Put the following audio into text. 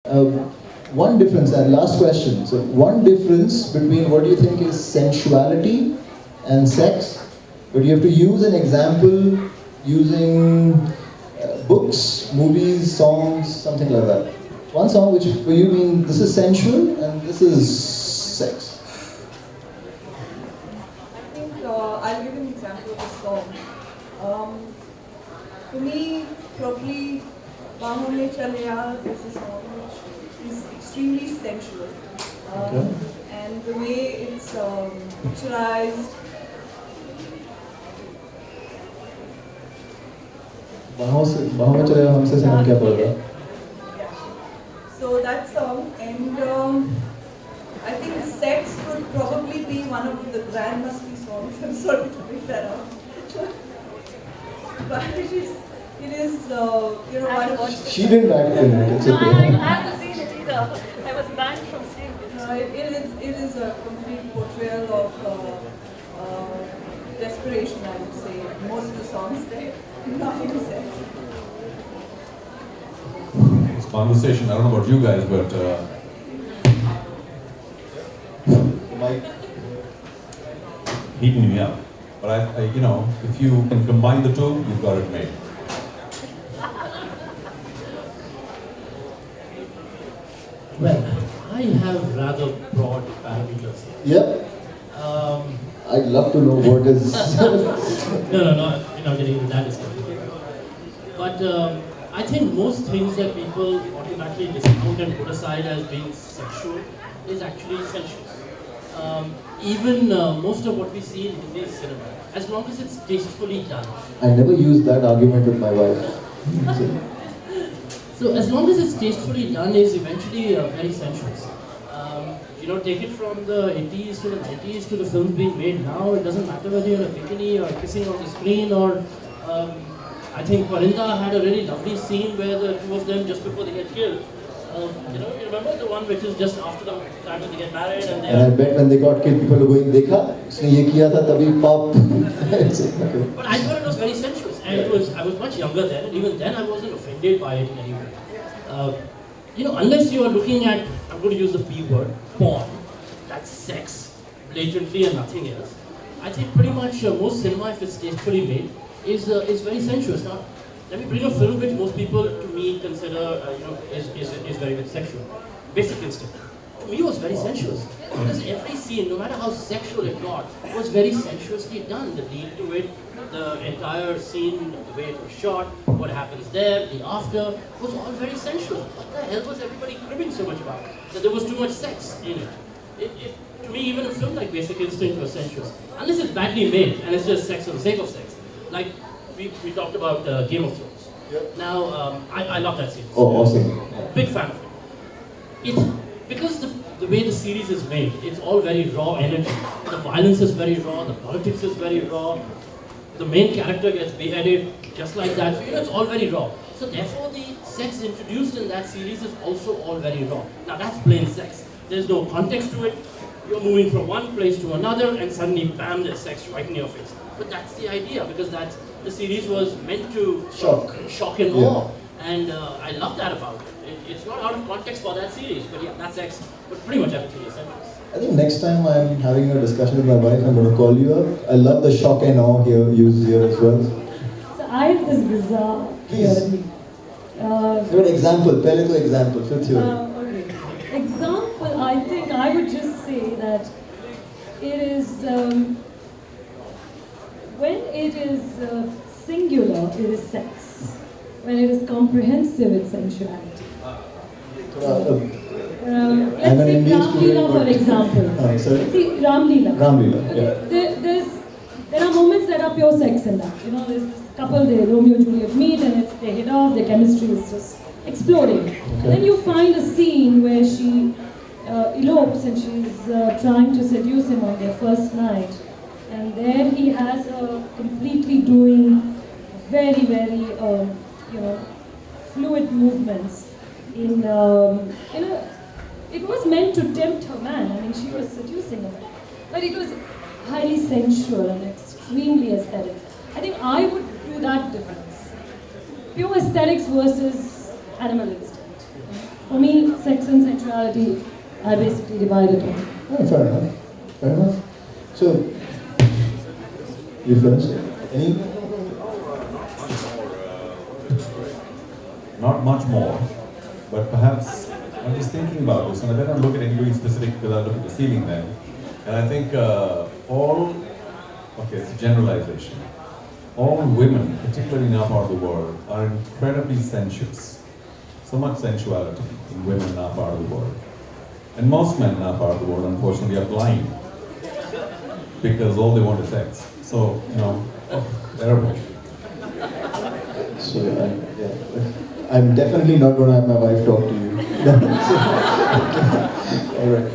One difference, and last question. So, one difference between what do you think is sensuality and sex, but you have to use an example using books, movies, songs, something like that. One song which for you mean this is sensual and this is sex. I think I'll give an example of a song. For me, probably Baahon Mein Chale Aa is a song which is extremely sensual. Okay. And the way it's picturized. बाहों में चले हमसे से हम क्या पढ़ेगा? So that song, and I think Sex would probably be one of the Grand Must Be songs. I'm sorry to pick that up. But it is one of She didn't act in it. It's No, I okay. haven't seen it either. I was banned from seeing it. it is a complete portrayal of desperation, I would say. Most of the songs there, nothing sex. This conversation, I don't know about you guys, but Mike. heating me up. But I, if you can combine the two, you've got it made. Well, I have rather broad parameters here. Yep. I'd love to know what is. No, we're not getting into that discussion. But I think most things that people automatically discount and put aside as being sexual is actually sensuous. Even most of what we see in Hindi cinema, as long as it's tastefully done. I never used that argument with my wife. So as long as it's tastefully done is eventually very sensuous. Take it from the 80s to the 90s to the films being made now, it doesn't matter whether you're in a bikini or kissing on the screen or I think Parinda had a really lovely scene where the two of them just before they get killed. You remember the one which is just after the time when they get married and they And I bet when they got killed, people were going, "Dekha, usne ye kiya tha, tabhi pop." But I thought it was very sensuous, and I was much younger then, and even then I wasn't offended by it in any way. Unless you are looking at, I'm going to use the P word, porn, that's sex, blatantly and nothing else. I think pretty much most cinema, if it's tastefully made, is very sensuous. Now, let me bring a film which most people, to me, consider, is very, very sexual. Basic Instinct. To me, was very sensuous. Because every scene, no matter how sexual it got, was very sensuously done. The lead to it, the entire scene, the way it was shot, what happens there, the after, was all very sensual. What the hell was everybody cribbing so much about? That there was too much sex in it. To me, even a film like Basic Instinct was sensuous. Unless it's badly made, and it's just sex for the sake of sex. Like, we talked about Game of Thrones. Yep. Now, I love that series. Oh, awesome. Big fan of it. It's because the way the series is made, it's all very raw energy. The violence is very raw, the politics is very raw, the main character gets beheaded just like that. So, it's all very raw. So therefore, the sex introduced in that series is also all very raw. Now that's plain sex. There's no context to it. You're moving from one place to another and suddenly bam, there's sex right in your face. But that's the idea, because the series was meant to shock and awe. And I love that about it. It's not out of context for that series, but yeah, that's sex. But pretty much everything is sensuous. I think next time I'm having a discussion with my wife, I'm going to call you up. I love the shock and awe here used here as well. So I have this bizarre theory. Give an example. Pehle to example. फिर theory. Okay. Example, I think I would just say that it is when it is singular, it is sex. When it is comprehensive, it's sensuality. Let's take Ramlila for example. See, Ramlila. Ramlila, yeah. There are moments that are pure sex in that. There's this couple, Romeo and Juliet meet and they hit off, their chemistry is just exploding. Okay. And then you find a scene where she elopes and she's trying to seduce him on their first night. And there he has her completely doing very, very, fluid movements in it was meant to tempt her man. I mean, she was seducing him, but it was highly sensual and extremely aesthetic. I think I would do that difference. Pure aesthetics versus animal instinct. for me, sex and sexuality, I basically divide it up. Oh, fair enough. Fair enough. So, you friends, any? Not much more, but perhaps I'm just thinking about this, and I better not look at anybody specific because I look at the ceiling then. And I think it's a generalization. All women, particularly in our part of the world, are incredibly sensuous. So much sensuality in women in our part of the world. And most men in our part of the world, unfortunately, are blind because all they want is sex. So, terrible. So, I'm definitely not going to have my wife talk to you. All right.